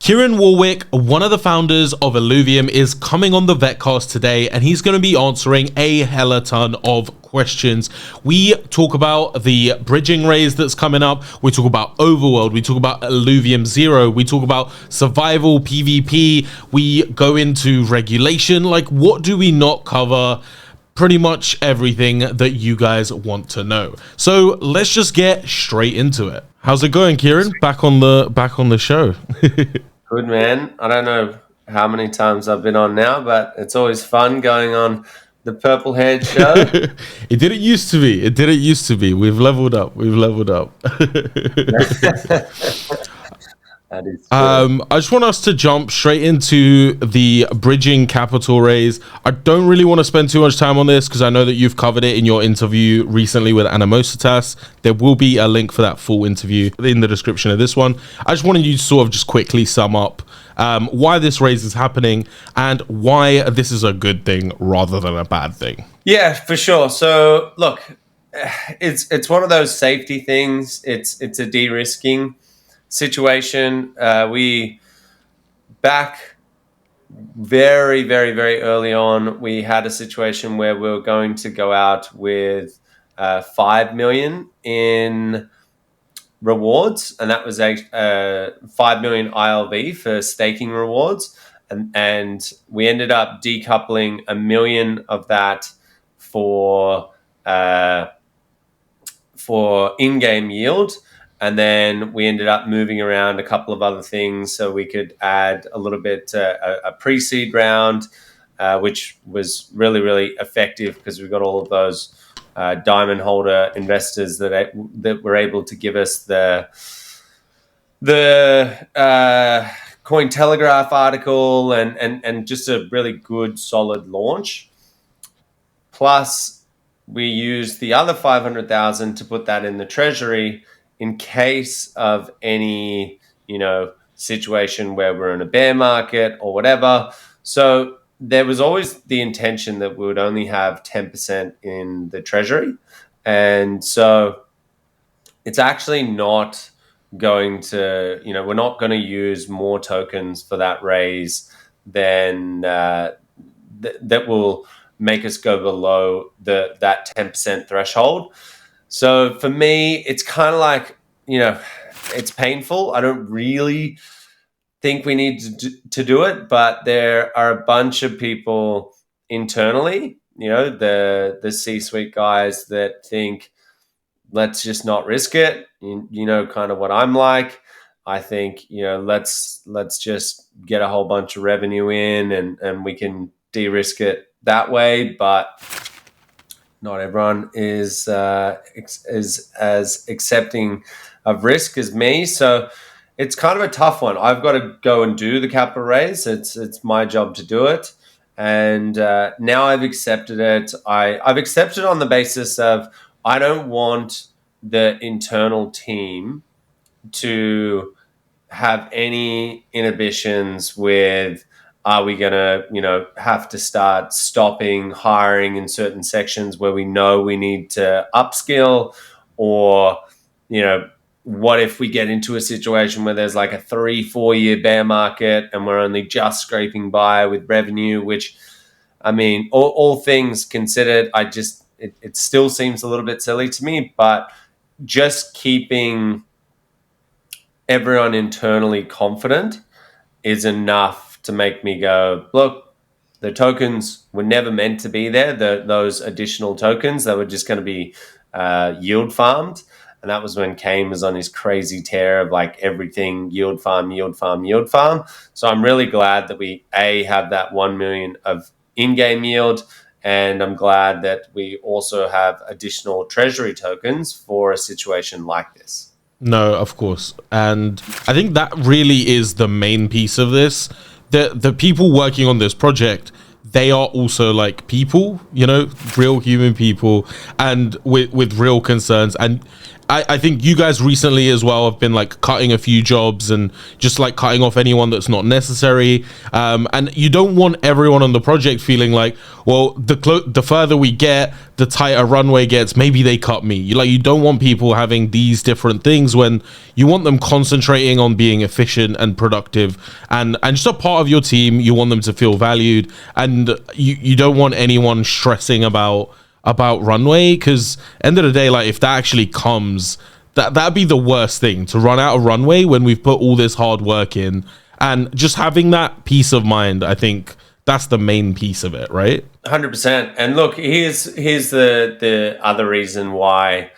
Kieran Warwick, one of the founders of Illuvium, is coming on the vetcast today, and he's going to be answering a hella ton of questions. We talk about the bridging raise that's coming up. We talk about Overworld. We talk about Illuvium Zero. We talk about survival, PvP. We go into regulation. Like, what do we not cover? Pretty much everything that you guys want to know. So let's just get straight into it. How's it going, Kieran? Back on the show. Good, man. I don't know how many times I've been on now, but it's always fun going on the Purple Head show. It didn't used to be. We've leveled up. That is true. I just want us to jump straight into the bridging capital raise. I don't really want to spend too much time on this because I know that you've covered it in your interview recently with Animositas. There will be a link for that full interview in the description of this one. I just wanted you to sort of just quickly sum up why this raise is happening and why this is a good thing rather than a bad thing. Yeah, for sure. So look, it's one of those safety things. It's a de-risking situation. We back very, very, very early on, we had a situation where we were going to go out with 5 million in rewards, and that was a 5 million ILV for staking rewards, and we ended up decoupling 1 million of that for in-game yield. And then we ended up moving around a couple of other things so we could add a little bit a pre-seed round, which was really, really effective because we got all of those diamond holder investors that were able to give us the Cointelegraph article and just a really good, solid launch. Plus, we used the other 500,000 to put that in the treasury in case of any, situation where we're in a bear market or whatever. So there was always the intention that we would only have 10% in the treasury. And so it's actually not going to, we're not going to use more tokens for that raise than that will make us go below that 10% threshold. So for me, it's kind of like, it's painful. I don't really think we need to do it, but there are a bunch of people internally, the C-suite guys that think, let's just not risk it. You know, kind of what I'm like. I think, let's just get a whole bunch of revenue in and we can de-risk it that way. But not everyone is as accepting of risk as me. So it's kind of a tough one. I've got to go and do the capital raise. It's my job to do it. And now I've accepted it. I've accepted on the basis of I don't want the internal team to have any inhibitions with, are we going to, have to start stopping hiring in certain sections where we know we need to upskill? Or, what if we get into a situation where there's like a 3-4 year bear market and we're only just scraping by with revenue, which, I mean, all things considered, it still seems a little bit silly to me, but just keeping everyone internally confident is enough to make me go, look, the tokens were never meant to be there. Those additional tokens that were just going to be yield farmed. And that was when Kane was on his crazy tear of like everything yield farm, yield farm, yield farm. So I'm really glad that we have that 1 million of in-game yield. And I'm glad that we also have additional treasury tokens for a situation like this. No, of course. And I think that really is the main piece of this. The people working on this project, they are also like people, real human people and with real concerns. And I think you guys recently as well have been like cutting a few jobs and just like cutting off anyone that's not necessary. And you don't want everyone on the project feeling like, well, the further we get, the tighter runway gets. Maybe they cut me. You don't want people having these different things when you want them concentrating on being efficient and productive and just a part of your team. You want them to feel valued, and you don't want anyone stressing about runway, because end of the day, like if that actually comes, that'd be the worst thing, to run out of runway when we've put all this hard work in. And just having that peace of mind, I think that's the main piece of it, right? 100%. And look, here's the other reason why,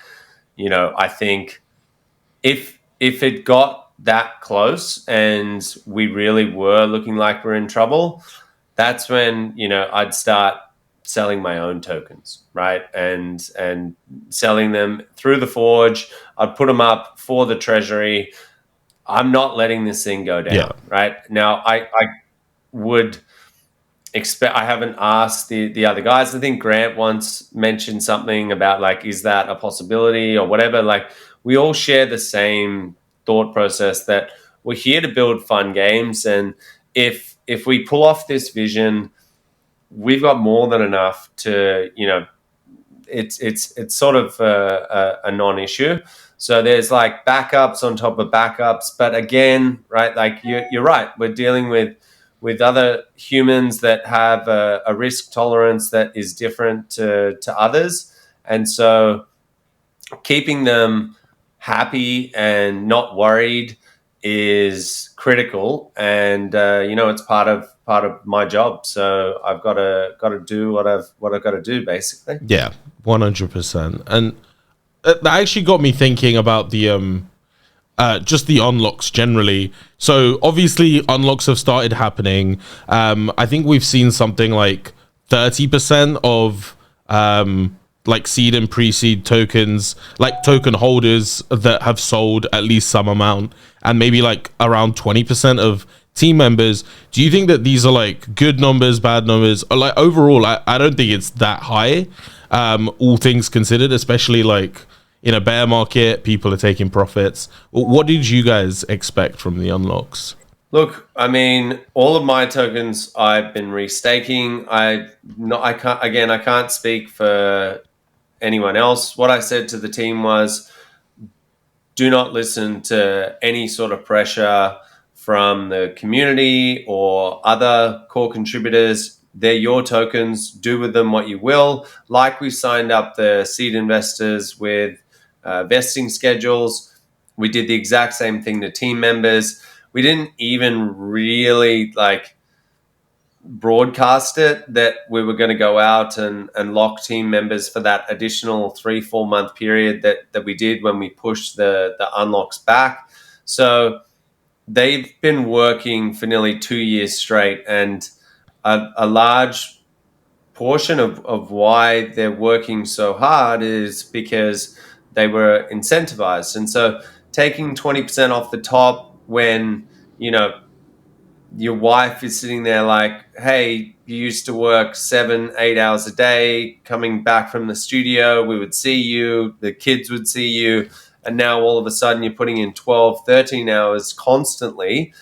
I think if it got that close and we really were looking like we're in trouble, that's when I'd start selling my own tokens, right? And selling them through the forge. I'd put them up for the treasury. I'm not letting this thing go down, right? Now, I would expect, I haven't asked the other guys. I think Grant once mentioned something about like, is that a possibility or whatever? Like, we all share the same thought process that we're here to build fun games. And if we pull off this vision, we've got more than enough to, it's sort of a non-issue. So there's like backups on top of backups. But again, right, like you're right, we're dealing with other humans that have a risk tolerance that is different to others. And so keeping them happy and not worried is critical, and it's part of my job. So I've got to do what I've got to do, basically. Yeah, 100%. And that actually got me thinking about the just the unlocks generally. So obviously unlocks have started happening. I think we've seen something like 30% of like seed and pre-seed tokens, like token holders that have sold at least some amount, and maybe like around 20% of team members. Do you think that these are like good numbers, bad numbers? Or like overall, I don't think it's that high, all things considered, especially like in a bear market, people are taking profits. What did you guys expect from the unlocks? Look, I mean, all of my tokens I've been restaking. I can't speak for anyone else. What I said to the team was, do not listen to any sort of pressure from the community or other core contributors. They're your tokens. Do with them what you will. Like we signed up the seed investors with vesting schedules. We did the exact same thing to team members. We didn't even really like broadcast it that we were going to go out and lock team members for that additional 3-4 month period that we did when we pushed the unlocks back. So they've been working for nearly 2 years straight, and a large portion of why they're working so hard is because they were incentivized. And so taking 20% off the top when, your wife is sitting there like, hey, you used to work 7-8 hours a day, coming back from the studio, we would see you, the kids would see you, and now all of a sudden you're putting in 12-13 hours constantly.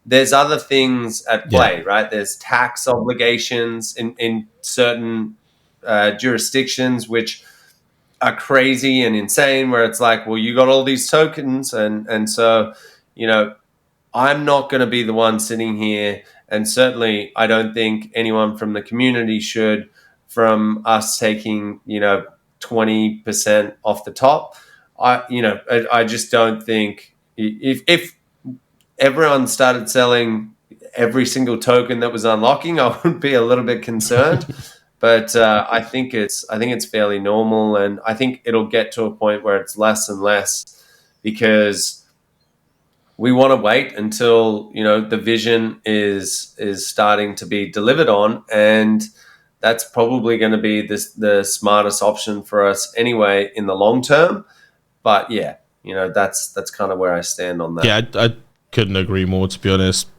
There's other things at play, right? There's tax obligations in certain jurisdictions which are crazy and insane, where it's like, well, you got all these tokens, and so I'm not going to be the one sitting here, and certainly I don't think anyone from the community should, from us taking 20% off the top. I just don't think if everyone started selling every single token that was unlocking, I would be a little bit concerned. But I think it's fairly normal, and I think it'll get to a point where it's less and less, because we want to wait until the vision is starting to be delivered on, and that's probably going to be the smartest option for us anyway in the long term. But that's kind of where I stand on that. Yeah, I couldn't agree more, to be honest.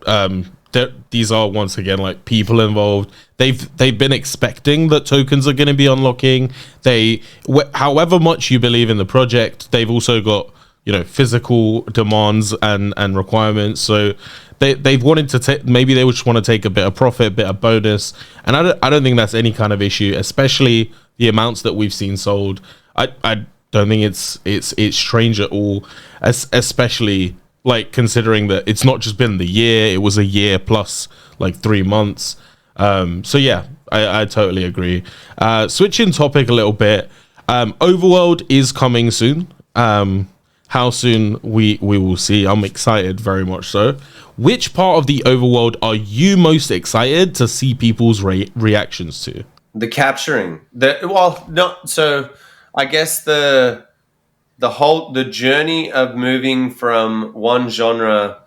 these are once again like people involved. They've been expecting that tokens are going to be unlocking. However much you believe in the project, they've also got, you know, physical demands and requirements. So they've wanted to take, maybe they just want to take a bit of profit, a bit of bonus, and I don't think that's any kind of issue, especially the amounts that we've seen sold. I don't think it's strange at all, especially like considering that it's not just been the year, it was a year plus like 3 months. So yeah, I totally agree. Switching topic a little bit, Overworld is coming soon. How soon we will see. I'm excited, very much so. Which part of the Overworld are you most excited to see people's reactions to? The capturing. So I guess the journey of moving from one genre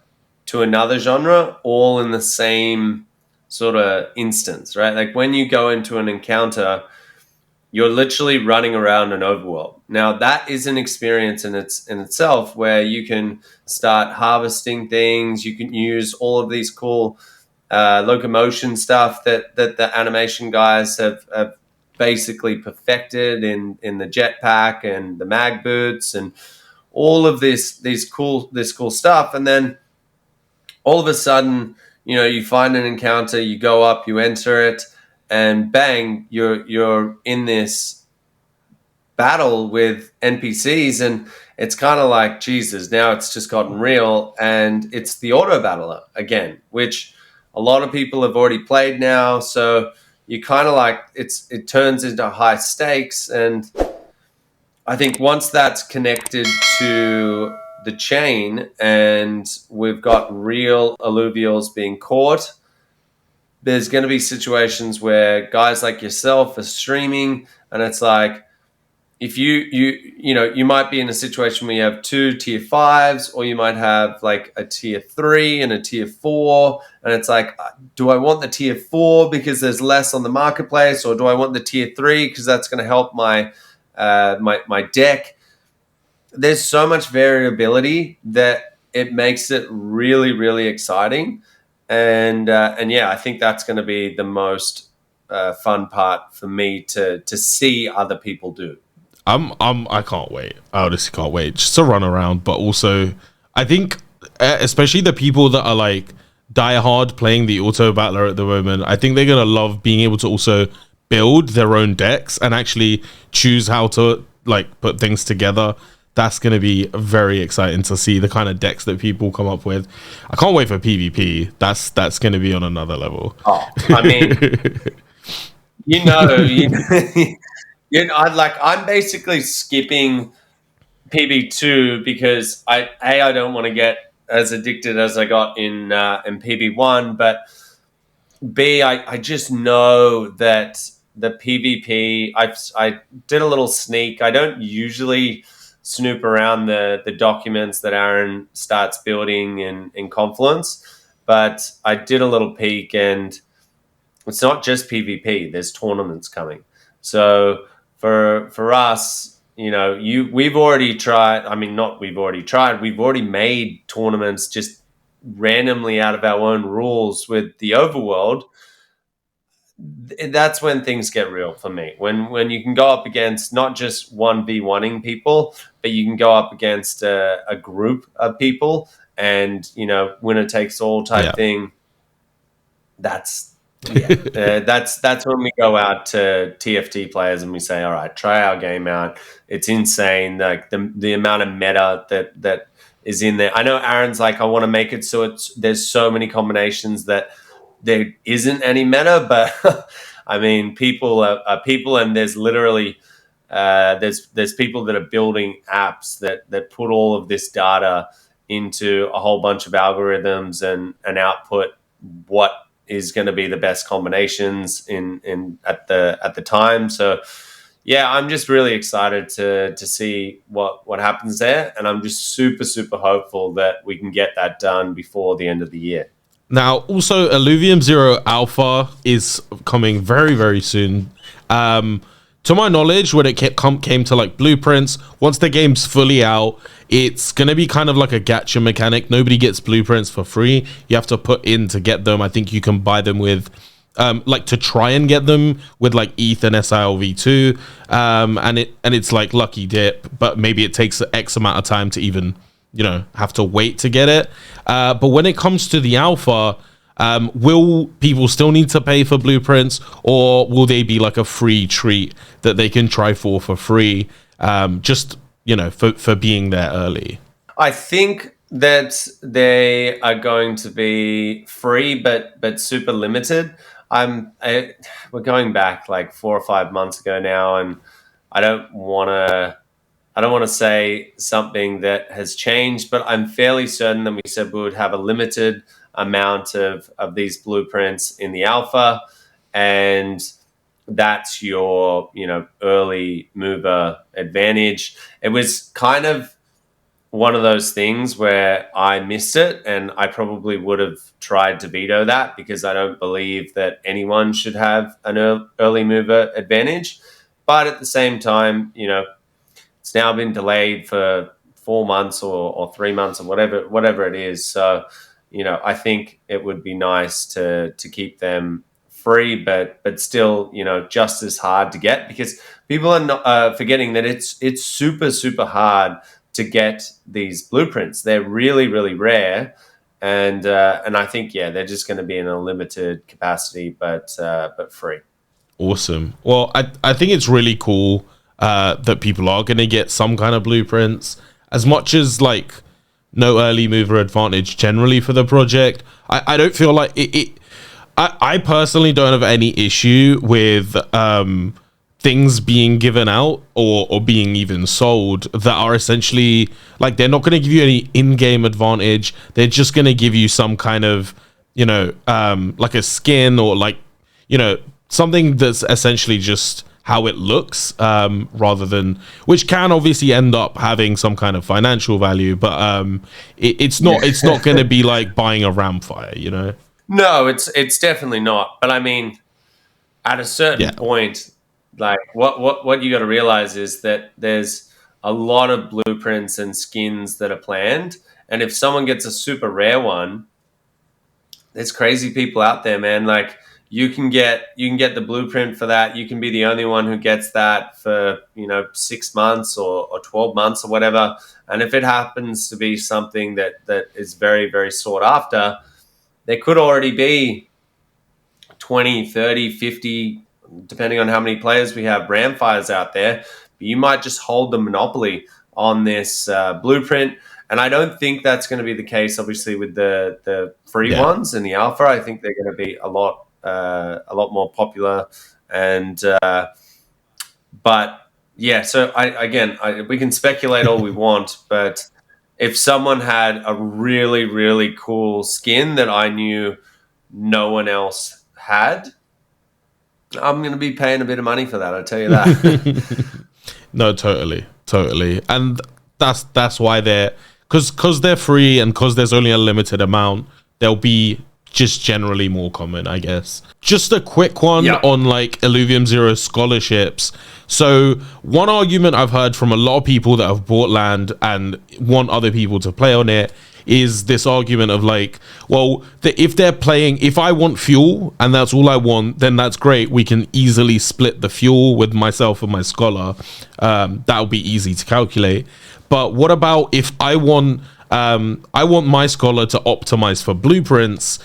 to another genre all in the same sort of instance, right? Like when you go into an encounter, you're literally running around an overworld. Now that is an experience in itself where you can start harvesting things. You can use all of these cool locomotion stuff that the animation guys have basically perfected in the jetpack and the mag boots and all of this cool stuff. And then all of a sudden, you know, you find an encounter, you go up, you enter it, and bang, you're in this battle with NPCs, and it's kind of like, Jesus, now it's just gotten real, and it's the auto battler again, which a lot of people have already played now. So you kind of like it turns into high stakes, and I think once that's connected to the chain and we've got real alluvials being caught, there's going to be situations where guys like yourself are streaming, and it's like, if you might be in a situation where you have 2 tier 5s, or you might have like a tier 3 and a tier 4, and it's like, do I want the tier 4 because there's less on the marketplace, or do I want the tier 3 because that's going to help my my deck? There's so much variability that it makes it really, really exciting, and yeah, I think that's going to be the most fun part for me to see other people do. I can't wait. I honestly can't wait just to run around. But also, I think, especially the people that are like die hard playing the auto battler at the moment, I think they're gonna love being able to also build their own decks and actually choose how to like put things together. That's gonna be very exciting to see the kind of decks that people come up with. I can't wait for PvP. That's gonna be on another level. Oh, I mean, you know. I'm basically skipping PB2 because I don't want to get as addicted as I got in PB1, but B, I just know that the PvP, I did a little sneak. I don't usually snoop around the documents that Aaron starts building in Confluence, but I did a little peek, and it's not just PvP. There's tournaments coming. So for us, you know, we've already tried. I mean, not we've already tried. We've already made tournaments just randomly out of our own rules with the Overworld. That's when things get real for me. When you can go up against not just 1v1ing people, but you can go up against a group of people, and you know, winner takes all type thing. That's when we go out to TFT players and we say, all right, try our game out. It's insane, like the amount of meta that is in there. I know Aaron's like, I want to make it so there's so many combinations that there isn't any meta, but I mean, people are people, and there's literally there's people that are building apps that put all of this data into a whole bunch of algorithms and output what is going to be the best combinations in at the time. So yeah, I'm just really excited to see what happens there, and I'm just super hopeful that we can get that done before the end of the year. Now, also, Illuvium 0 Alpha is coming very, very soon. to my knowledge, when it came to like blueprints, once the game's fully out, it's gonna be kind of like a gacha mechanic. Nobody gets blueprints for free. You have to put in to get them. I think you can buy them with like to try and get them with like ETH and SILV2, and it's like lucky dip, but maybe it takes X amount of time to even, you know, have to wait to get it. But when it comes to the alpha, will people still need to pay for blueprints, or will they be like a free treat that they can try for free, just, you know, for being there early? I think that they are going to be free, but super limited. We're going back like 4 or 5 months ago now, and I don't want to. I don't want to say something that has changed, but I'm fairly certain that we said we would have a limited amount of these blueprints in the alpha, and that's your, you know, early mover advantage. It was kind of one of those things where I missed it, and I probably would have tried to veto that because I don't believe that anyone should have an early mover advantage. But at the same time, you know, it's now been delayed for 4 months or 3 months or whatever it is. So, you know, I think it would be nice to keep them free, but still, you know, just as hard to get, because people are not forgetting that it's super hard to get these blueprints. They're really rare, and I think, yeah, they're just going to be in a limited capacity, but free. Awesome. Well, I think it's really cool that people are going to get some kind of blueprints, as much as like no early mover advantage generally for the project. I don't feel like I personally don't have any issue with things being given out or being even sold that are essentially like, they're not going to give you any in-game advantage. They're just going to give you some kind of, you know, like a skin, or like, you know, something that's essentially just how it looks, rather than, which can obviously end up having some kind of financial value, but it's not going to be like buying a Ramfire, you know. No, it's definitely not. But I mean, at a certain point, like what you got to realize is that there's a lot of blueprints and skins that are planned, and if someone gets a super rare one, there's crazy people out there, man. Like, you can get the blueprint for that. You can be the only one who gets that for, you know, 6 months or 12 months or whatever. And if it happens to be something that is very sought after, there could already be 20, 30, 50, depending on how many players we have, Ramfires out there. But you might just hold the monopoly on this blueprint. And I don't think that's going to be the case, obviously, with the free ones in the alpha. I think they're going to be a lot more popular. And but yeah, so we can speculate all we want, but if someone had a really cool skin that I knew no one else had, I'm going to be paying a bit of money for that. I'll tell you that. No, totally. And that's why because they're free, and because there's only a limited amount, they'll be just generally more common, I guess. Just a quick one on like Illuvium Zero scholarships. So one argument I've heard from a lot of people that have bought land and want other people to play on it is this argument of like, well, if I want fuel and that's all I want, then that's great. We can easily split the fuel with myself and my scholar. That'll be easy to calculate. But what about if I want my scholar to optimize for blueprints,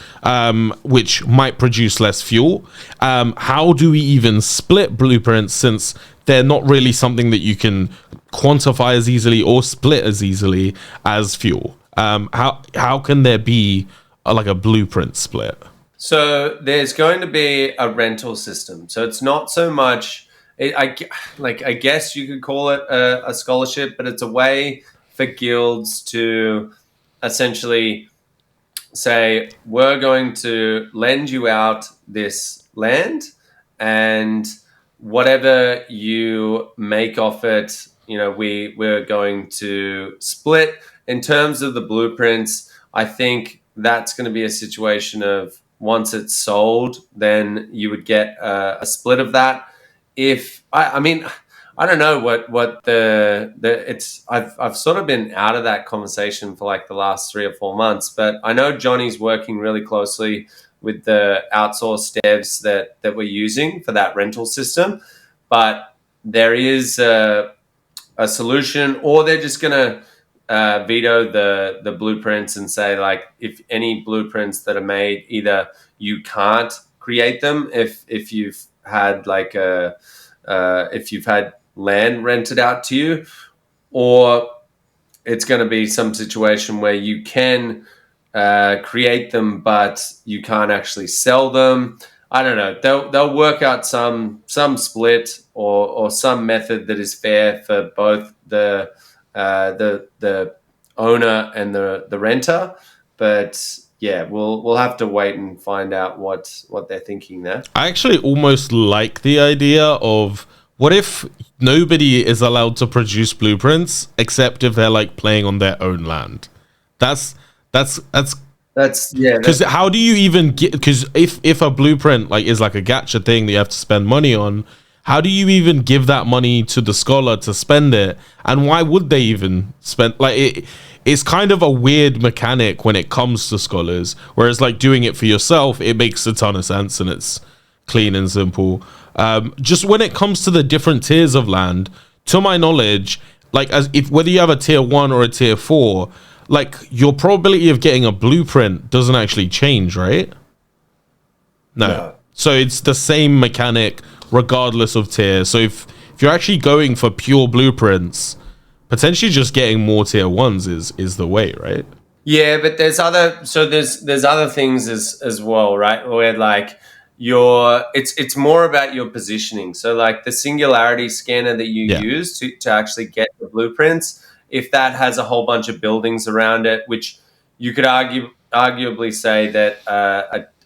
which might produce less fuel? How do we even split blueprints, since they're not really something that you can quantify as easily or split as easily as fuel? How can there be like a blueprint split? So there's going to be a rental system. So it's not so much, I guess you could call it a scholarship, but it's a way for guilds to essentially say, we're going to lend you out this land, and whatever you make off it, you know, we're going to split. In terms of the blueprints, I think that's going to be a situation of, once it's sold, then you would get a split of that. if I mean, I don't know what the it's I've sort of been out of that conversation for like the last 3 or 4 months, but I know Johnny's working really closely with the outsourced devs that we're using for that rental system, but there is a solution, or they're just gonna veto the blueprints and say like if any blueprints that are made, either you can't create them if you've had like a if you've had land rented out to you, or it's going to be some situation where you can create them, but you can't actually sell them. I don't know. They'll work out some split or some method that is fair for both the owner and the renter. But yeah, we'll have to wait and find out what they're thinking there. I actually almost like the idea of, what if nobody is allowed to produce blueprints except if they're like playing on their own land? That's yeah. because how do you even get? Because if a blueprint like is like a gacha thing that you have to spend money on, how do you even give that money to the scholar to spend it? And why would they even spend like it? It's kind of a weird mechanic when it comes to scholars. Whereas like doing it for yourself, it makes a ton of sense and it's clean and simple. Just when it comes to the different tiers of land, to my knowledge, like as if whether you have a tier 1 or a tier 4, like your probability of getting a blueprint doesn't actually change, right? No. So it's the same mechanic regardless of tier. So if you're actually going for pure blueprints, potentially just getting more tier 1s is the way, right? Yeah, but there's other things as well, right? Where like it's more about your positioning. So like the singularity scanner that you use to actually get the blueprints, if that has a whole bunch of buildings around it, which you could arguably say that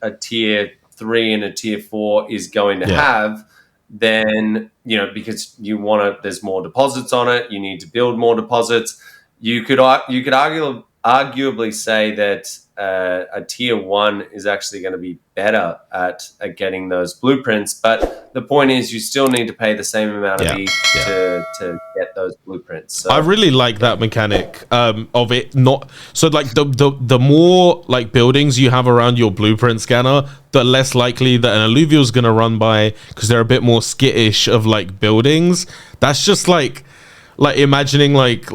a tier 3 and a tier 4 is going to have, then because there's more deposits on it, you need to build more deposits. You could arguably say that a tier 1 is actually going to be better at getting those blueprints, but the point is you still need to pay the same amount of ETH to get those blueprints. So, I really like that mechanic of it not so like the more like buildings you have around your blueprint scanner, the less likely that an alluvial is going to run by, because they're a bit more skittish of like buildings. That's just like imagining like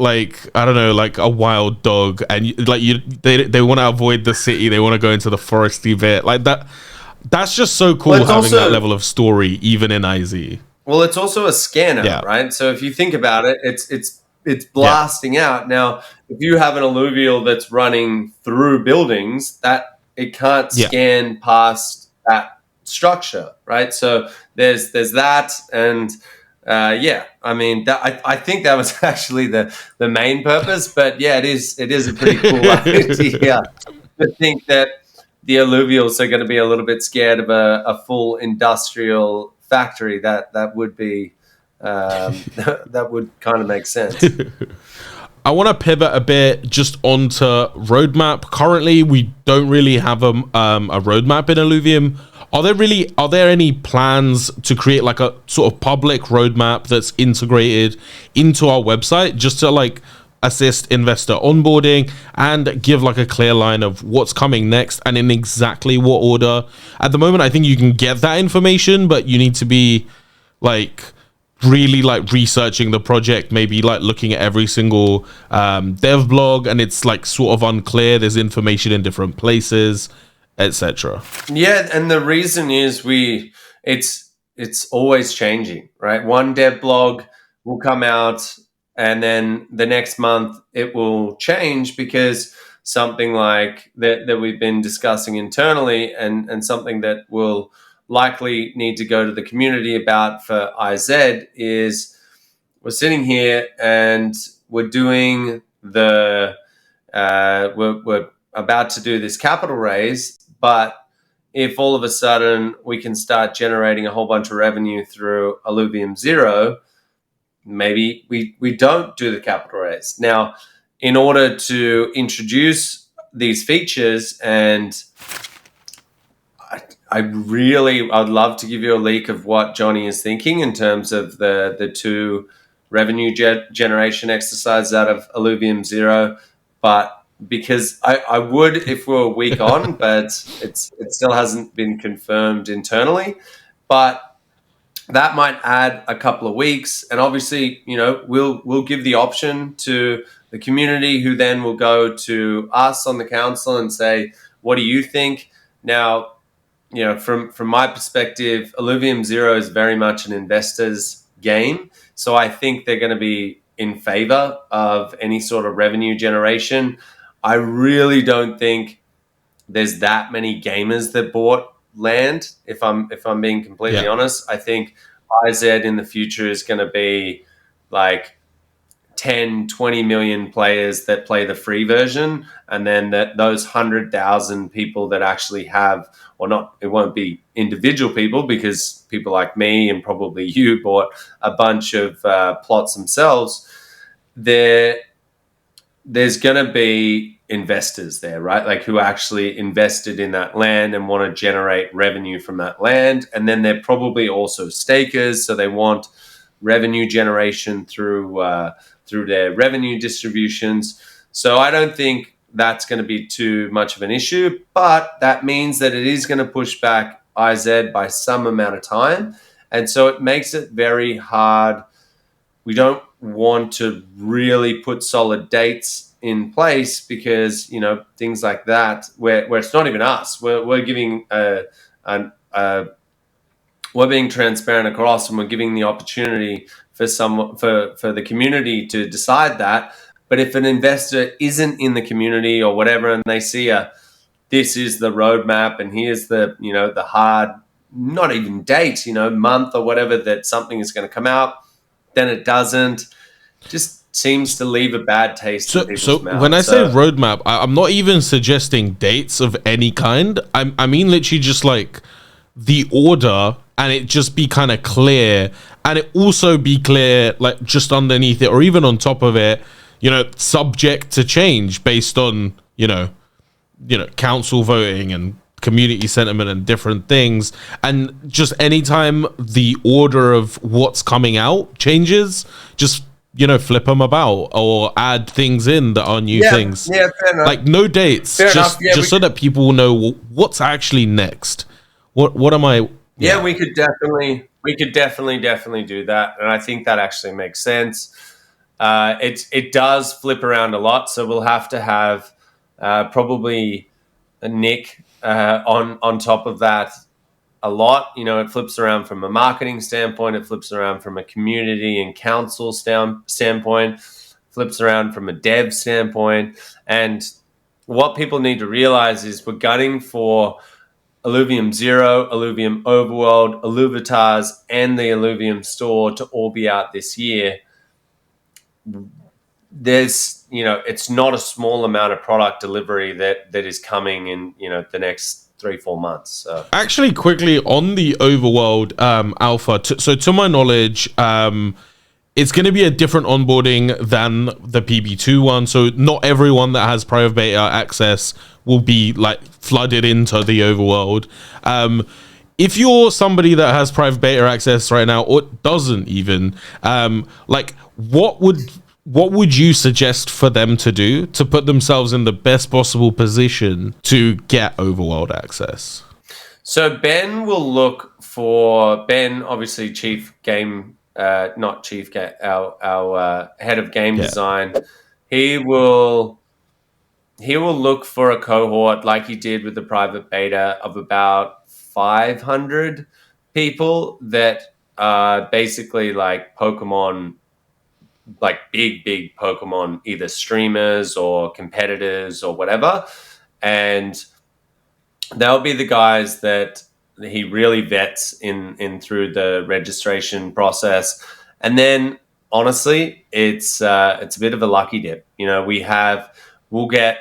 I don't know, like a wild dog, and they want to avoid the city, they want to go into the foresty bit like that. That's just so cool, having also that level of story even in IZ. Well, it's also a scanner, right? So if you think about it, it's blasting out. Now, if you have an alluvial that's running through buildings, that it can't scan past that structure, right? So there's that, and I mean, I think that was actually the main purpose. But yeah, it is a pretty cool idea to think that the alluvials are going to be a little bit scared of a full industrial factory. That would be that would kind of make sense. I want to pivot a bit just onto roadmap. Currently, we don't really have a roadmap in Illuvium. Are there any plans to create like a sort of public roadmap that's integrated into our website, just to like assist investor onboarding and give like a clear line of what's coming next and in exactly what order? At the moment, I think you can get that information, but you need to be like really like researching the project, maybe like looking at every single dev blog, and it's like sort of unclear. There's information in different places, etc. Yeah, and the reason is it's always changing, right? One dev blog will come out, and then the next month it will change because something like that we've been discussing internally, and something that will likely need to go to the community about for IZ is we're sitting here and we're doing we're about to do this capital raise, but if all of a sudden we can start generating a whole bunch of revenue through Illuvium 0, maybe we don't do the capital raise. Now, in order to introduce these features, and I'd love to give you a leak of what Johnny is thinking in terms of the two revenue generation exercises out of Illuvium Zero, but because I would if we were a week on, but it still hasn't been confirmed internally. But that might add a couple of weeks, and obviously, we'll give the option to the community, who then will go to us on the council and say, "What do you think?" Now, from my perspective, Illuvium Zero is very much an investor's game. So I think they're going to be in favor of any sort of revenue generation. I really don't think there's that many gamers that bought land. If I'm being completely honest, I think IZ in the future is going to be like 10, 20 million players that play the free version, and then those 100,000 people that actually have, or not, it won't be individual people, because people like me and probably you bought a bunch of plots themselves. There's going to be investors there, right? Like, who actually invested in that land and want to generate revenue from that land. And then they're probably also stakers, so they want revenue generation through their revenue distributions. So I don't think that's going to be too much of an issue, but that means that it is going to push back IZ by some amount of time. And so it makes it very hard. We don't want to really put solid dates in place, because, things like that, where it's not even us, we're giving we're being transparent across, and we're giving the opportunity for the community to decide that. But if an investor isn't in the community or whatever, and they see this is the roadmap, and here's the the hard, not even date, month or whatever, that something is going to come out, then it doesn't. Just seems to leave a bad taste in people's mouth. When I say roadmap, I'm not even suggesting dates of any kind. I mean literally just like the order, and it just be kind of clear, and it also be clear, like, just underneath it or even on top of it, subject to change based on council voting and community sentiment and different things. And just anytime the order of what's coming out changes, just flip them about or add things in that are new things. Yeah, fair enough. Like, no dates, just so that people know what's actually next. What am I? Yeah, we could definitely do that, and I think that actually makes sense. It does flip around a lot, so we'll have to have probably a Nick on top of that a lot. It flips around from a marketing standpoint, it flips around from a community and council standpoint, flips around from a dev standpoint. And what people need to realize is we're gunning for Illuvium Zero, Illuvium Overworld, Illuvitars, and the Illuvium store to all be out this year. There's, it's not a small amount of product delivery that is coming in, the next 3-4 months. So. Actually, quickly on the Overworld alpha, so to my knowledge, it's going to be a different onboarding than the PB2 one. So not everyone that has private beta access will be like flooded into the Overworld. If you're somebody that has private beta access right now, or doesn't even, what would you suggest for them to do to put themselves in the best possible position to get Overworld access? So Ben will look for obviously chief game, not chief game, our head of game design. He will look for a cohort like he did with the private beta of about 500 people that are basically like Pokemon, like big Pokemon, either streamers or competitors or whatever. And they'll be the guys that he really vets in through the registration process. And then honestly, it's a bit of a lucky dip. We'll get,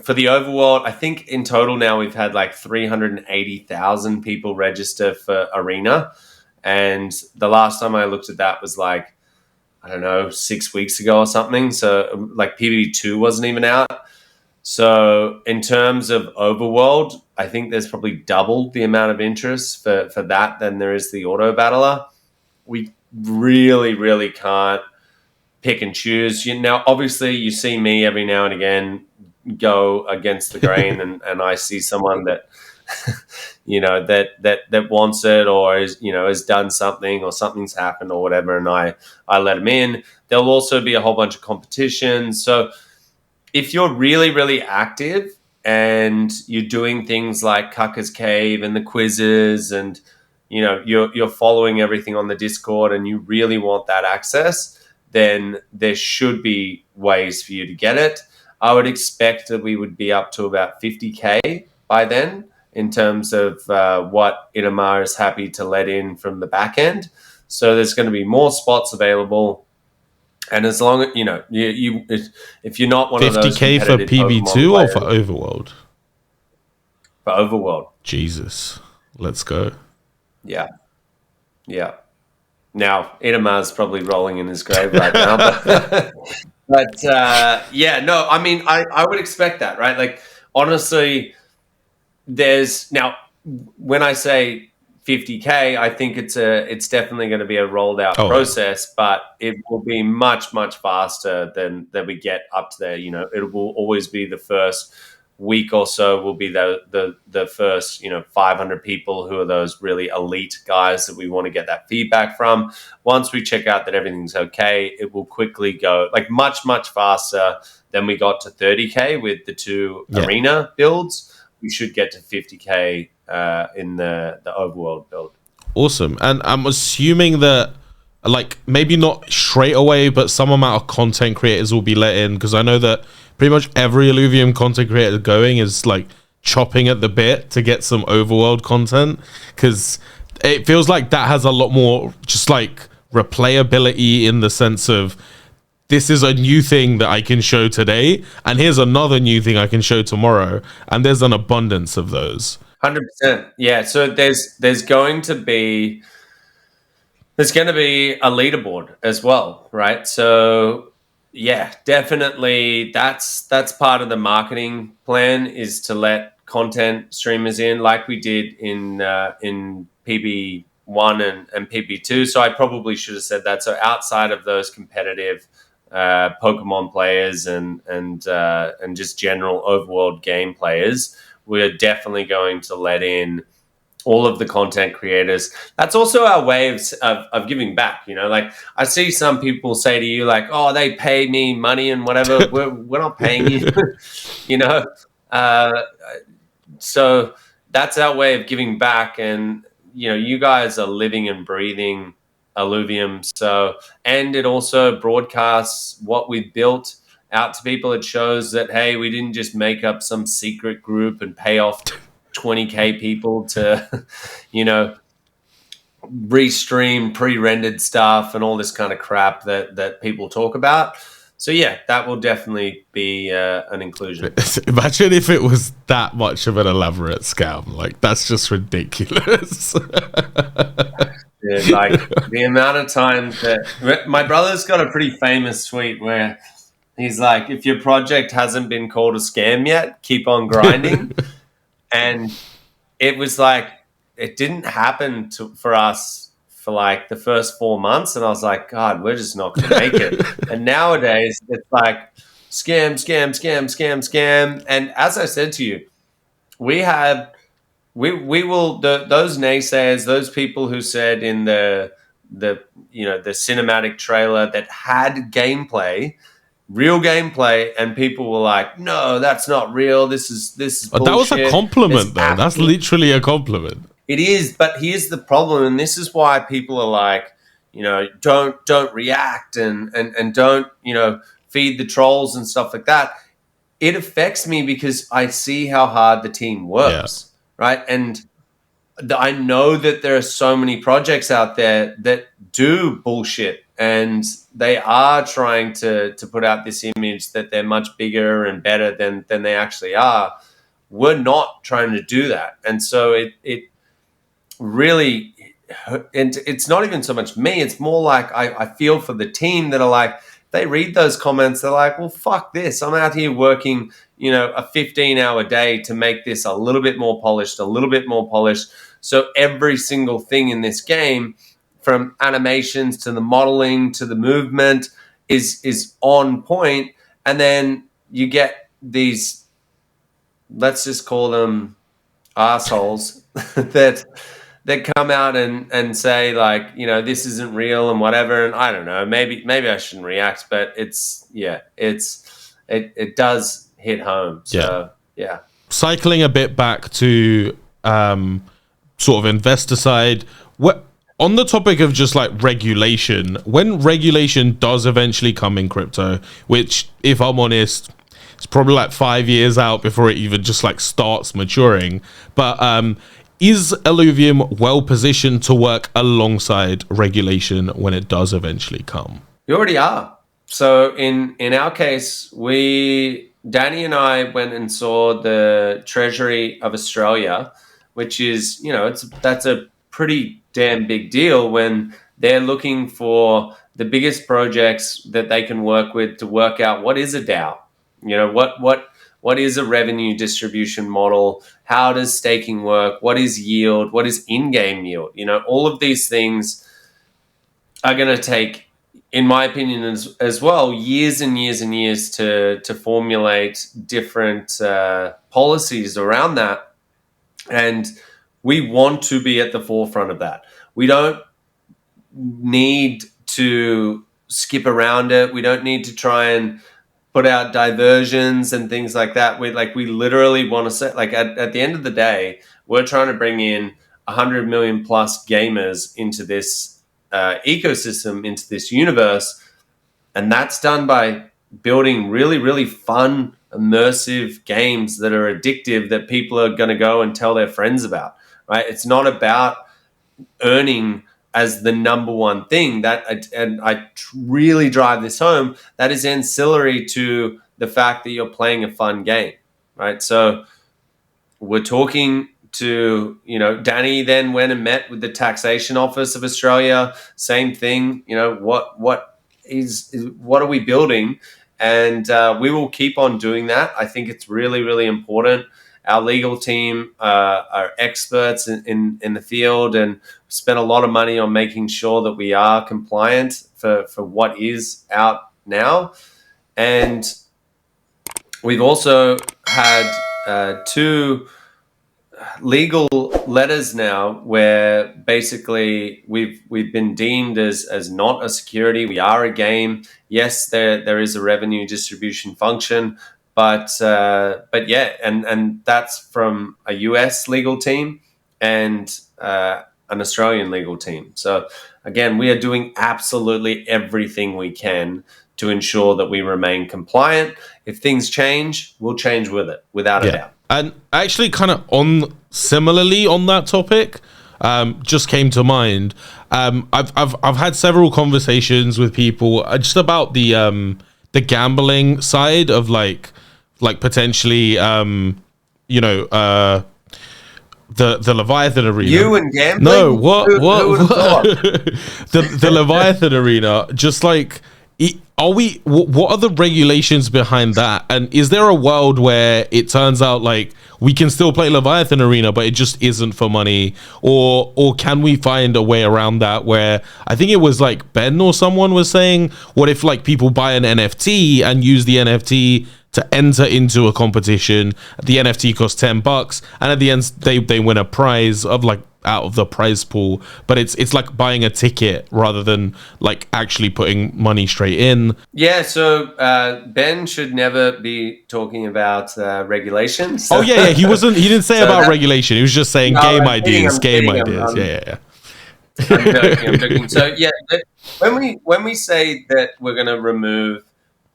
for the Overworld, I think in total now we've had like 380,000 people register for Arena. And the last time I looked at that was like, I don't know, 6 weeks ago or something. So like PB2 wasn't even out. So in terms of Overworld, I think there's probably double the amount of interest for that than there is the auto battler. We really, really can't pick and choose. Now, obviously, you see me every now and again go against the grain, and I see someone that that wants it, or has done something, or something's happened or whatever, and I let them in. There'll also be a whole bunch of competitions. So if you're really, really active and you're doing things like Cucker's Cave and the quizzes, and you're following everything on the Discord, and you really want that access, then there should be ways for you to get it. I would expect that we would be up to about 50K by then in terms of what Inamar is happy to let in from the back end. So there's going to be more spots available. And as long as, if you're not one of those 50K for PB2 or for Overworld? For Overworld. Jesus. Let's go. Yeah. Yeah. Now, Idamar's probably rolling in his grave right now. But I mean, I would expect that, right? Like, honestly, now, when I say 50K, I think it's definitely going to be a rolled out process, but it will be much, much faster than we get up to there. It will always be the first week or so will be the first 500 people who are those really elite guys that we want to get that feedback from. Once we check out that everything's okay, it will quickly go like much, much faster than we got to 30K with the two arena builds. We should get to 50K in the Overworld build. Awesome. And I'm assuming that, like, maybe not straight away, but some amount of content creators will be let in, because I know that pretty much every Illuvium content creator going is like chopping at the bit to get some Overworld content, because it feels like that has a lot more just like replayability, in the sense of, this is a new thing that I can show today, and here's another new thing I can show tomorrow, and there's an abundance of those. 100%. Yeah. So there's going to be a leaderboard as well, right? So yeah, definitely that's part of the marketing plan, is to let content streamers in, like we did in PB1 and PB2. So I probably should have said that. So outside of those competitive Pokemon players and just general Overworld game players, we're definitely going to let in all of the content creators. That's also our way of giving back. Like, I see some people say to you like, oh, they pay me money and whatever. we're not paying you. So that's our way of giving back. And you guys are living and breathing Illuvium. So, and it also broadcasts what we built out to people. It shows that, hey, we didn't just make up some secret group and pay off 20K people to, restream pre-rendered stuff and all this kind of crap that people talk about. So yeah, that will definitely be an inclusion. Imagine if it was that much of an elaborate scam. Like, that's just ridiculous. Yeah, like the amount of times that my brother's got a pretty famous tweet where he's like, if your project hasn't been called a scam yet, keep on grinding. And it was like, it didn't happen for us for like the first 4 months. And I was like, God, we're just not going to make it. And nowadays it's like scam, scam, scam, scam, scam. And as I said to you, we will, those naysayers, those people who said in the cinematic trailer that had gameplay, real gameplay, and people were like, no, that's not real, this is bullshit. That was a compliment, though. That's literally a compliment. It is, but here's the problem, and this is why people are like, don't react and don't feed the trolls and stuff like that. It affects me because I see how hard the team works, right? And I know that there are so many projects out there that do bullshit, and they are trying to put out this image that they're much bigger and better than they actually are. We're not trying to do that. And so it really, and it's not even so much me, it's more like I feel for the team that are like, they read those comments. They're like, well, fuck this. I'm out here working, a 15-hour day to make this a little bit more polished, a little bit more polished. So every single thing in this game, from animations to the modeling to the movement, is on point. And then you get these, let's just call them assholes that come out and say, like, this isn't real and whatever. And I don't know, maybe I shouldn't react, but it does hit home. So yeah. Cycling a bit back to sort of investor side, what on the topic of just like regulation, when regulation does eventually come in crypto, which, if I'm honest, it's probably like 5 years out before it even just like starts maturing. But is Illuvium well positioned to work alongside regulation when it does eventually come? You already are. So in our case, Danny and I went and saw the Treasury of Australia, which is, that's a pretty damn big deal when they're looking for the biggest projects that they can work with to work out what is a DAO. What is a revenue distribution model? How does staking work? What is yield? What is in-game yield? All of these things are going to take, in my opinion, as well, years and years and years to formulate different policies around that. And we want to be at the forefront of that. We don't need to skip around it. We don't need to try and put out diversions and things like that. We literally want to say, like, at the end of the day, we're trying to bring in 100 million plus gamers into this ecosystem, into this universe. And that's done by building really, really fun, immersive games that are addictive, that people are going to go and tell their friends about, right? It's not about earning as the number one thing. And I really drive this home, that is ancillary to the fact that you're playing a fun game, right? So we're talking to, Danny then went and met with the Taxation Office of Australia. Same thing, what are we building? And we will keep on doing that. I think it's really, really important. Our legal team are experts in the field, and spent a lot of money on making sure that we are compliant for what is out now. And we've also had two legal letters now where basically we've been deemed as not a security. We are a game. Yes, there is a revenue distribution function, but yeah, and that's from a US legal team and an Australian legal team. So again, we are doing absolutely everything we can to ensure that we remain compliant. If things change, we'll change with it, without a doubt. And actually, kind of similarly on that topic, just came to mind. I've had several conversations with people just about the gambling side of like potentially the Leviathan arena. You and gambling? No, what? Who would have thought? the Leviathan arena, just like, what are the regulations behind that? And is there a world where it turns out like we can still play Leviathan arena, but it just isn't for money? Or can we find a way around that, where I think it was like Ben or someone was saying, what if like people buy an NFT and use the NFT to enter into a competition? The NFT costs $10, and at the end they win a prize of like out of the prize pool, but it's like buying a ticket rather than like actually putting money straight in. Yeah, so Ben should never be talking about regulations. So. Oh yeah, he didn't say about regulation. He was just saying game ideas. Yeah. I'm joking. So yeah, when we say that we're going to remove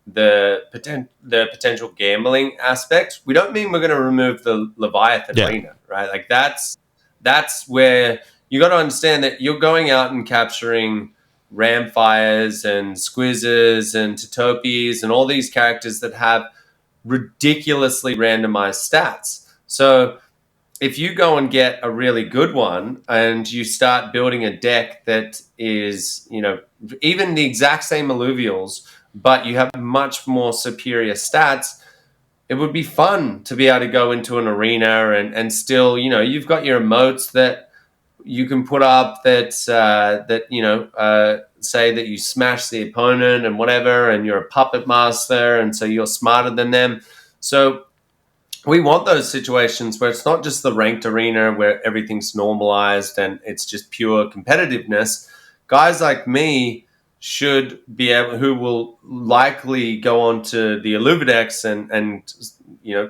the potential gambling aspect, we don't mean we're going to remove the Leviathan arena, right? Like that's where you got to understand that you're going out and capturing Ramfires and Squizzes and Totopies and all these characters that have ridiculously randomized stats. So if you go and get a really good one and you start building a deck that is, even the exact same alluvials but you have much more superior stats, it would be fun to be able to go into an arena and still, you've got your emotes that you can put up that say that you smash the opponent and whatever, and you're a puppet master, and so you're smarter than them. So we want those situations where it's not just the ranked arena where everything's normalized and it's just pure competitiveness. Guys like me should be able, who will likely go on to the Illuvidex and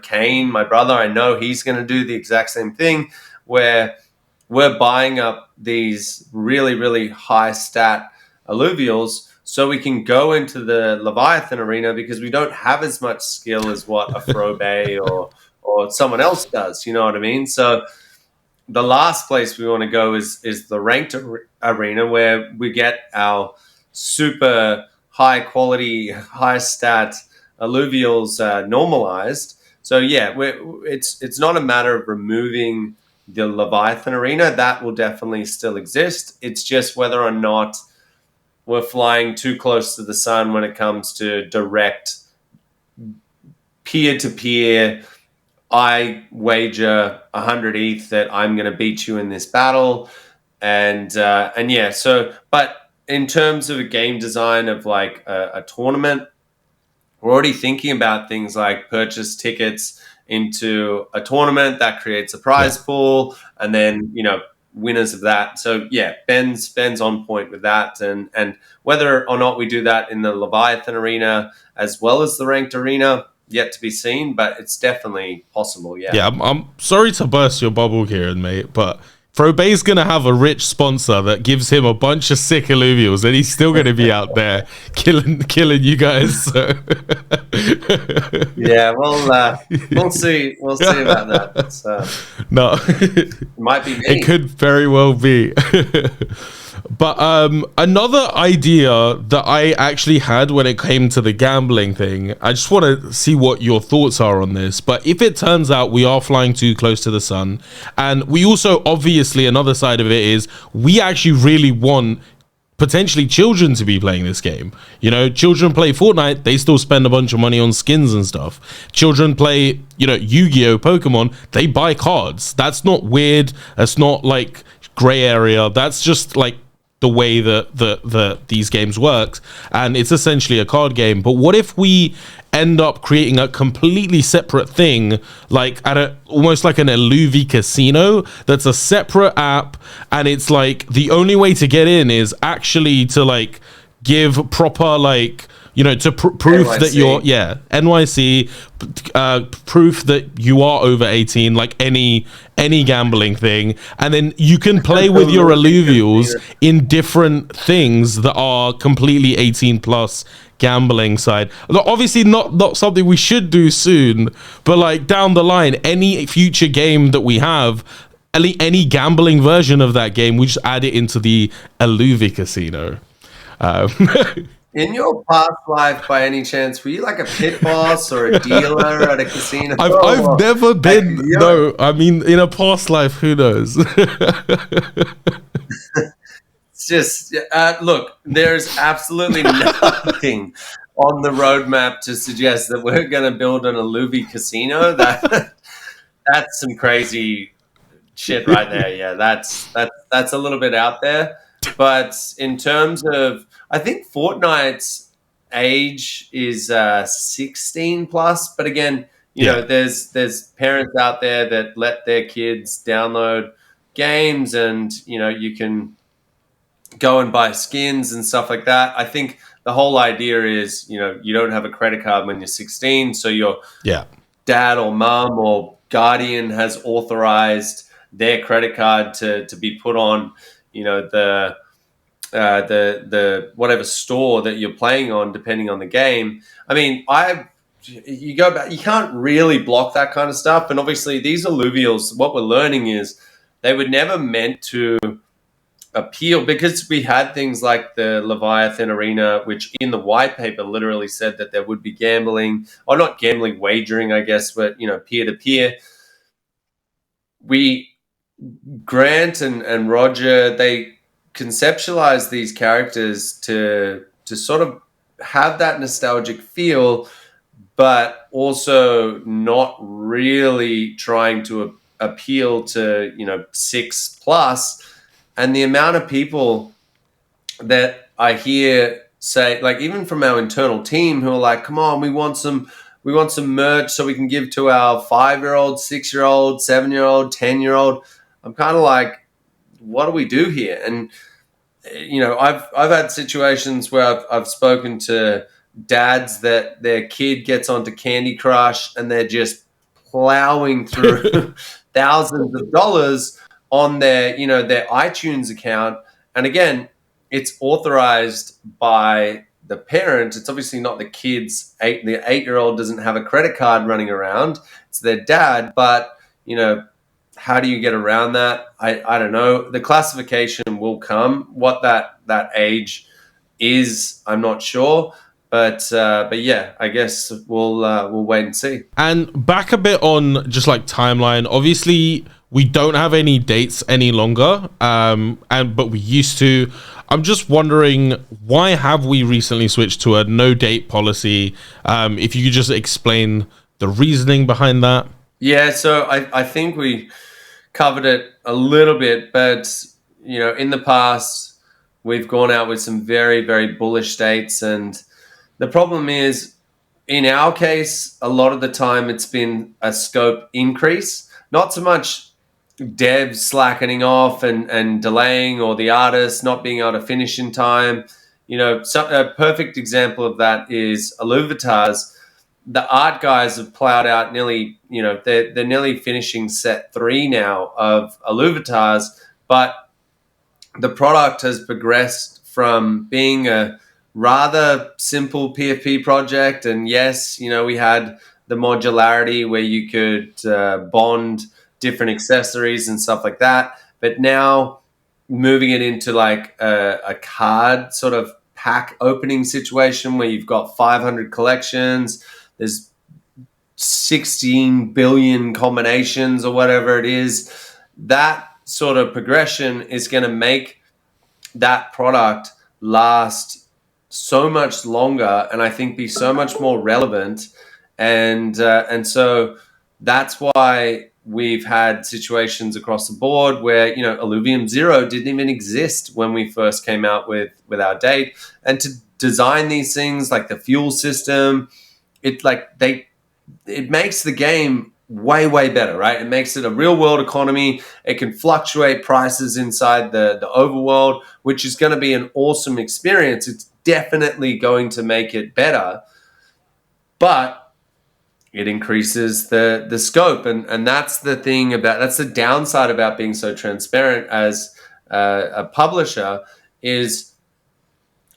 Kane, my brother, I know he's going to do the exact same thing, where we're buying up these really, really high stat alluvials so we can go into the Leviathan arena, because we don't have as much skill as what a Frobei or someone else does. You know what I mean? So the last place we want to go is the ranked arena, where we get our super high quality, high stat alluvials normalized. So yeah, it's not a matter of removing the Leviathan arena. That will definitely still exist. It's just whether or not we're flying too close to the sun when it comes to direct peer-to-peer. I wager 100 ETH that I'm going to beat you in this battle, and yeah. So, but in terms of a game design of like a tournament, we're already thinking about things like purchase tickets into a tournament that creates a prize pool, and then winners of that. So yeah, Ben's on point with that, and whether or not we do that in the Leviathan arena as well as the ranked arena, yet to be seen, but it's definitely possible. Yeah, I'm sorry to burst your bubble, Kieran, mate, but Frobei's gonna have a rich sponsor that gives him a bunch of sick alluvials, and he's still gonna be out there killing you guys. So. Yeah, well, we'll see. We'll see about that. No, it might be me. It could very well be. But another idea that I actually had when it came to the gambling thing, I just want to see what your thoughts are on this. But if it turns out we are flying too close to the sun, and we also, obviously, another side of it is we actually really want potentially children to be playing this game. Children play Fortnite, they still spend a bunch of money on skins and stuff. Children play, Yu-Gi-Oh, Pokemon, they buy cards. That's not weird. That's not like gray area. That's just like the way that these games works, and it's essentially a card game. But what if we end up creating a completely separate thing, like almost like an IlluviCasino, that's a separate app, and it's like the only way to get in is actually to like give proper like to proof NYC. that you're NYC, proof that you are over 18, like any gambling thing, and then you can play with your alluvials in different things that are completely 18 plus gambling side. Obviously not something we should do soon, but like down the line, any future game that we have, any gambling version of that game, we just add it into the IlluviCasino. In your past life, by any chance, were you like a pit boss or a dealer at a casino? I've never been. No, I mean, in a past life, who knows? It's just look. There's absolutely nothing on the roadmap to suggest that we're going to build an IlluviCasino. That's some crazy shit right there. Yeah, that's a little bit out there. But in terms of, I think Fortnite's age is 16 plus. But again, there's parents out there that let their kids download games, and you can go and buy skins and stuff like that. I think the whole idea is you don't have a credit card when you're 16, so your dad or mom or guardian has authorized their credit card to be put on the whatever store that you're playing on, depending on the game. I mean, you go back, you can't really block that kind of stuff. And obviously these alluvials, what we're learning is they were never meant to appeal, because we had things like the Leviathan arena, which in the white paper literally said that there would be gambling, or not gambling, wagering, I guess, but peer to peer. Grant and Roger, they conceptualized these characters to sort of have that nostalgic feel, but also not really trying to appeal to 6+. And the amount of people that I hear say, like, even from our internal team, who are like, come on, we want some merch so we can give to our 5-year-old, 6-year-old, 7-year-old, 10-year-old. I'm kind of like, what do we do here? And I've had situations where I've spoken to dads that their kid gets onto Candy Crush and they're just plowing through thousands of dollars on their iTunes account. And again, it's authorized by the parent. It's obviously not the kid's the 8-year-old doesn't have a credit card running around. It's their dad. But, how do you get around that? I don't know. The classification will come. What that age is, I'm not sure. But yeah, I guess we'll wait and see. And back a bit on just like timeline. Obviously, we don't have any dates any longer, but we used to. I'm just wondering, why have we recently switched to a no date policy? If you could just explain the reasoning behind that. Yeah, so I think we covered it a little bit, but in the past we've gone out with some very, very bullish dates, and the problem is, in our case, a lot of the time it's been a scope increase, not so much devs slackening off and delaying, or the artists not being able to finish in time. A perfect example of that is IlluviCasino. The art guys have plowed out nearly, they're nearly finishing set 3 now of IlluviCasino, but the product has progressed from being a rather simple PFP project. And yes, we had the modularity where you could bond different accessories and stuff like that. But now moving it into like a card sort of pack opening situation where you've got 500 collections, there's 16 billion combinations or whatever it is. That sort of progression is going to make that product last so much longer, and I think be so much more relevant. And so that's why we've had situations across the board where Illuvium 0 didn't even exist when we first came out with our date. And to design these things like the fuel system, it makes the game way, way better, right? It makes it a real world economy. It can fluctuate prices inside the overworld, which is going to be an awesome experience. It's definitely going to make it better, but it increases the scope. And that's the thing that's the downside about being so transparent as a publisher, is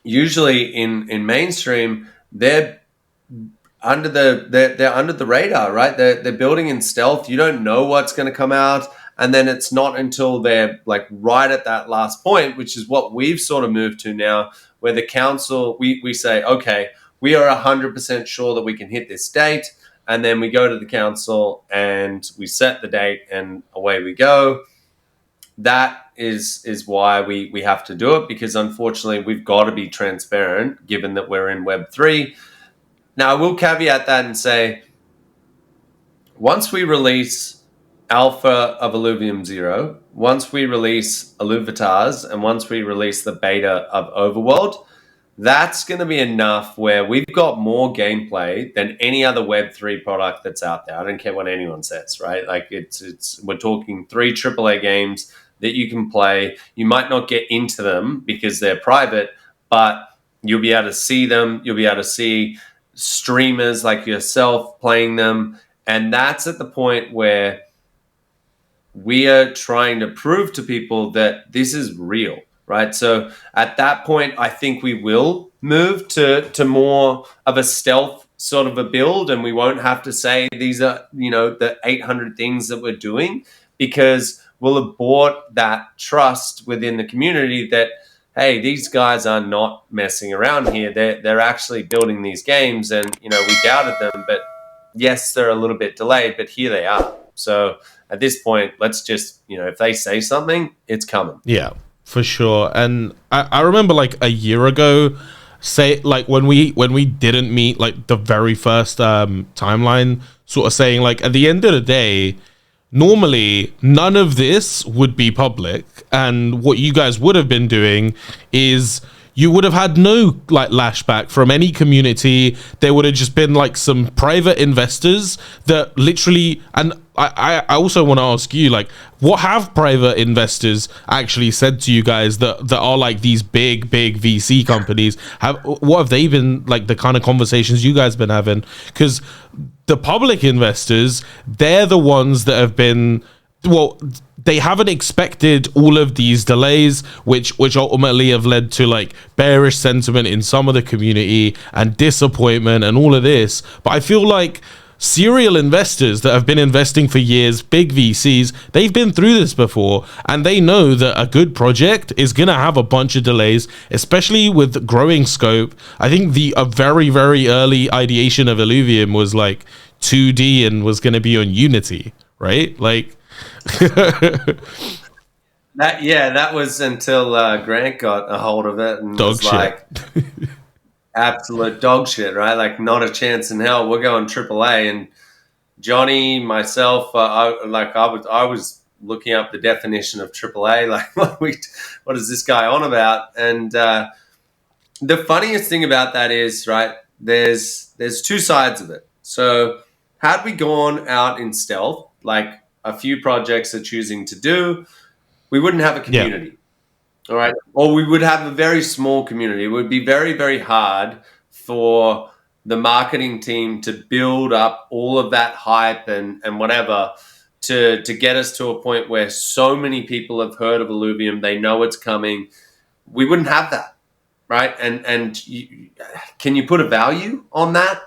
usually in mainstream, they're under the radar, right? They're building in stealth. You don't know what's going to come out. And then it's not until they're like right at that last point, which is what we've sort of moved to now, where the council, we say, okay, we are 100% sure that we can hit this date. And then we go to the council and we set the date and away we go. That is why we have to do it, because unfortunately we've got to be transparent given that we're in Web3. Now, I will caveat that and say, once we release alpha of Illuvium 0, once we release IlluviCasino, and once we release the beta of Overworld, that's going to be enough where we've got more gameplay than any other Web3 product that's out there. I don't care what anyone says, right? Like we're talking 3 AAA games that you can play. You might not get into them because they're private, but you'll be able to see them. You'll be able to see streamers like yourself playing them. And that's at the point where we are trying to prove to people that this is real, right? So at that point, I think we will move to more of a stealth sort of a build, and we won't have to say these are, the 800 things that we're doing, because we'll have bought that trust within the community that, hey, these guys are not messing around here. They're actually building these games, and we doubted them, but yes, they're a little bit delayed, but here they are. So at this point, let's just, if they say something, it's coming. Yeah, for sure. And I remember like a year ago, say, like, when we didn't meet, like, the very first timeline, sort of saying, like, at the end of the day, normally none of this would be public, and what you guys would have been doing is you would have had no, like, lashback from any community. There would have just been, like, some private investors that literally, and I also want to ask you, like, what have private investors actually said to you guys that are like these big VC companies? What have they been like, the kind of conversations you guys been having? Because the public investors, they're the ones that have been, well, they haven't expected all of these delays, which ultimately have led to, like, bearish sentiment in some of the community and disappointment and all of this. But I feel like serial investors that have been investing for years, big VCs, they've been through this before, and they know that a good project is gonna have a bunch of delays, especially with growing scope. I think a very early ideation of Illuvium was like 2D and was gonna be on Unity, right? Like, that was until Grant got a hold of it and dog was shit. like absolute dog shit, right? Like, not a chance in hell. We're going AAA. And Johnny, myself, I was looking up the definition of AAA. Like, what is this guy on about? And the funniest thing about that is, right, there's two sides of it. So had we gone out in stealth, like a few projects are choosing to do, we wouldn't have a community. All right. Or we would have a very small community. It would be very hard for the marketing team to build up all of that hype and whatever to get us to a point where so many people have heard of Illuvium, they know it's coming. We wouldn't have that, right? And can you put a value on that?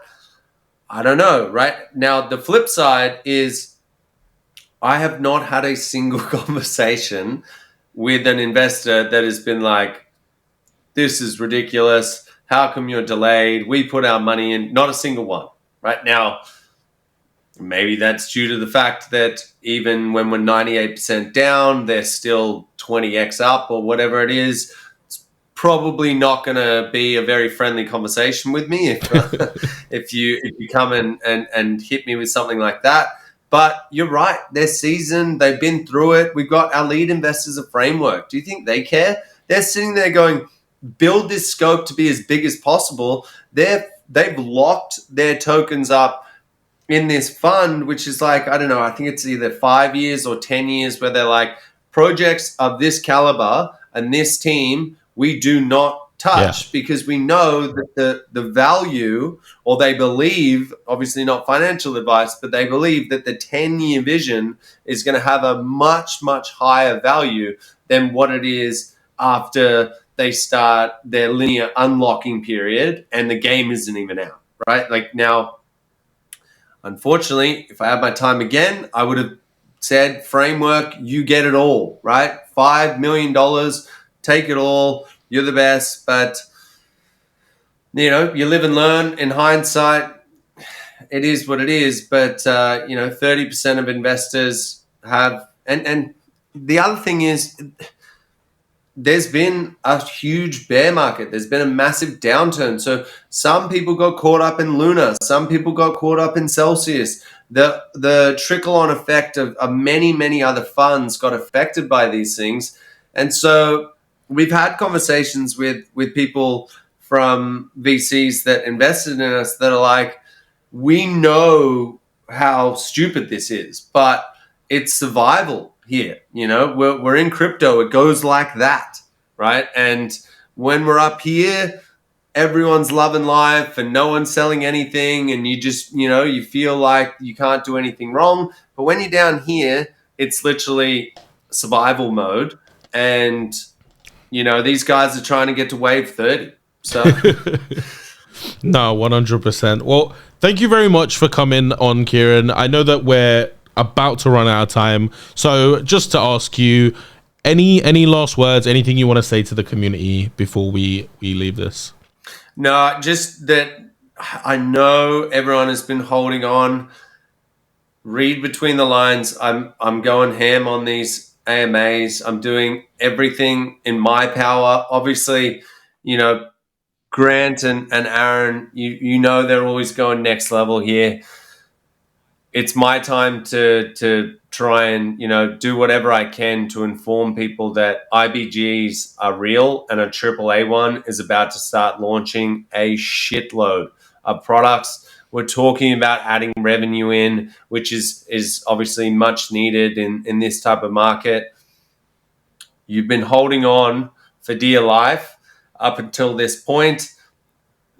I don't know, right? Now, the flip side is I have not had a single conversation with an investor that has been like, this is ridiculous. How come you're delayed? We put our money in. Not a single one. Right now, maybe that's due to the fact that even when we're 98% down, they're still 20x up or whatever it is. It's probably not going to be a very friendly conversation with me if you come and hit me with something like that. But you're right. They're seasoned. They've been through it. We've got our lead investors a framework. Do you think they care? They're sitting there going, build this scope to be as big as possible. They've locked their tokens up in this fund, which is like, I don't know, I think it's either 5 years or 10 years, where they're like, projects of this caliber and this team, we do not touch, because we know that the value, or they believe, obviously not financial advice, but they believe that the 10-year vision is going to have a much higher value than what it is after they start their linear unlocking period and the game isn't even out, right? Like, now, unfortunately, if I had my time again, I would have said, framework, you get it all, right? $5 million, take it all. You're the best. But, you live and learn. In hindsight, it is what it is. But, 30% of investors have, and the other thing is, there's been a huge bear market. There's been a massive downturn. So some people got caught up in Luna. Some people got caught up in Celsius. The trickle-on effect of many other funds got affected by these things. And so we've had conversations with people from VCs that invested in us that are like, we know how stupid this is, but it's survival here. We're in crypto. It goes like that, right? And when we're up here, everyone's loving life and no one's selling anything, and you just, you feel like you can't do anything wrong. But when you're down here, it's literally survival mode. And, these guys are trying to get to wave 30. So no, 100%. Well, thank you very much for coming on, Kieran. I know that we're about to run out of time, so just to ask you, any last words, anything you want to say to the community before we leave this? No, just that I know everyone has been holding on. Read between the lines. I'm going ham on these AMAs. I'm doing everything in my power. Obviously, Grant and Aaron, you know they're always going next level here. It's my time to try and, you know, do whatever I can to inform people that IBGs are real, and a AAA one is about to start launching a shitload of products. We're talking about adding revenue in, which is obviously much needed in this type of market. You've been holding on for dear life up until this point.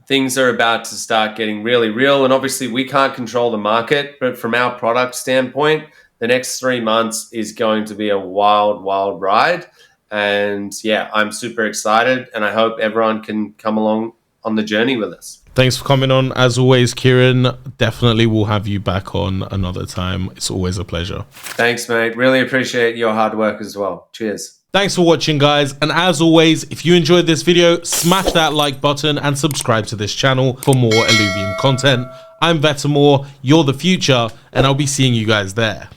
Things are about to start getting really real. And obviously, we can't control the market, but from our product standpoint, the next 3 months is going to be a wild, wild ride. And yeah, I'm super excited, and I hope everyone can come along on the journey with us. Thanks for coming on. As always, Kieran, definitely we'll have you back on another time. It's always a pleasure. Thanks, mate. Really appreciate your hard work as well. Cheers. Thanks for watching, guys, and as always, if you enjoyed this video, smash that like button and subscribe to this channel for more Illuvium content. I'm Vetemor, you're the future, and I'll be seeing you guys there.